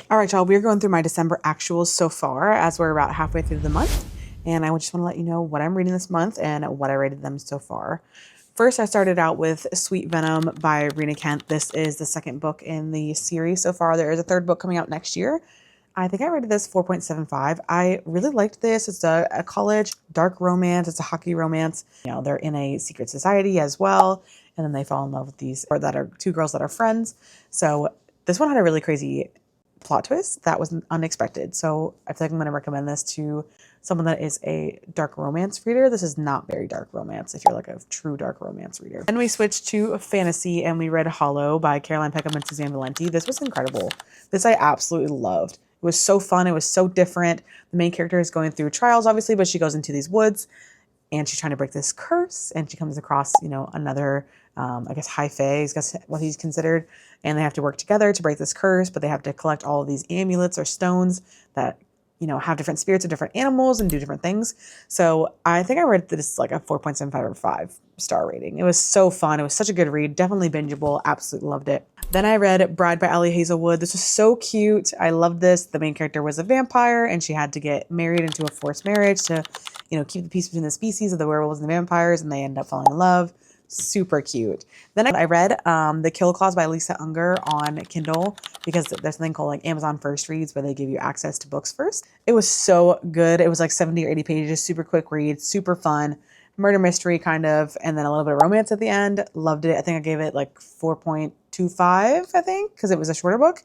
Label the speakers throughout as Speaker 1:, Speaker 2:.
Speaker 1: All right, y'all, we're going through my December actuals so far as we're about halfway through the month. And I just want to let you know what I'm reading this month and what I rated them so far. First, I started out with Sweet Venom by Rena Kent. This is the second book in the series so far. There is a third book coming out next year. I think I rated this 4.75. I really liked this. It's a college dark romance. It's a hockey romance. You know, they're in a secret society as well. And then they fall in love with these, or that are two girls that are friends. So this one had a really crazy plot twist that was unexpected. So I feel like I'm going to recommend this to someone that is a dark romance reader. This is not very dark romance if you're like a true dark romance reader. Then we switched to fantasy and we read Hollow by Caroline Peckham and Suzanne Valenti. This was incredible. This I absolutely loved. It was so fun. It was so different. The main character is going through trials, obviously, but she goes into these woods and she's trying to break this curse, and she comes across, another, I guess, high fae, I guess what he's considered, and they have to work together to break this curse, but they have to collect all of these amulets or stones that, have different spirits of different animals and do different things. So I think I read this like a 4.75 or 5-star rating. It was so fun. It was such a good read. Definitely bingeable. Absolutely loved it. Then I read Bride by Ali Hazelwood. This was so cute. I loved this. The main character was a vampire and she had to get married into a forced marriage to, keep the peace between the species of the werewolves and the vampires, and they end up falling in love. Super cute. Then I read The Kill Clause by Lisa Unger on Kindle because there's something called like Amazon First Reads where they give you access to books first. It was so good. It was like 70 or 80 pages, super quick read, super fun, murder mystery kind of, and then a little bit of romance at the end. Loved it. I think I gave it like 4.25, I think, because it was a shorter book.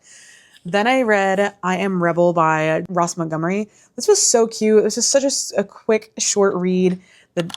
Speaker 1: Then I read I Am Rebel by Ross Montgomery. This was so cute. It was just such a quick, short read.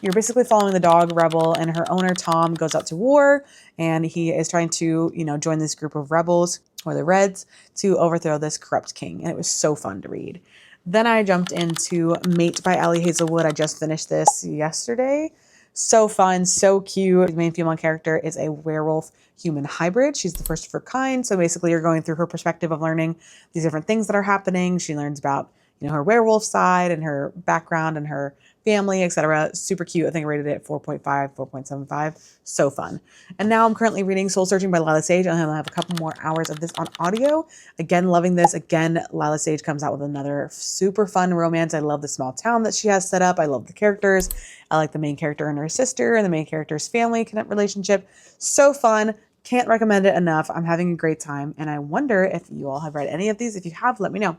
Speaker 1: You're basically following the dog Rebel, and her owner Tom goes out to war, and he is trying to, join this group of rebels, or the Reds, to overthrow this corrupt king. And it was so fun to read. Then I jumped into Mate by Ali Hazelwood. I just finished this yesterday. So fun, so cute. The main female character is a werewolf human hybrid. She's the first of her kind. So basically you're going through her perspective of learning these different things that are happening. She learns about, her werewolf side and her background and her family, etc. Super cute. I think I rated it 4.5, 4.75. So fun. And now I'm currently reading Soul Searching by Lila Sage. I have a couple more hours of this on audio. Again, loving this. Again, Lila Sage comes out with another super fun romance. I love the small town that she has set up. I love the characters. I like the main character and her sister and the main character's family relationship. So fun. Can't recommend it enough. I'm having a great time. And I wonder if you all have read any of these. If you have, let me know.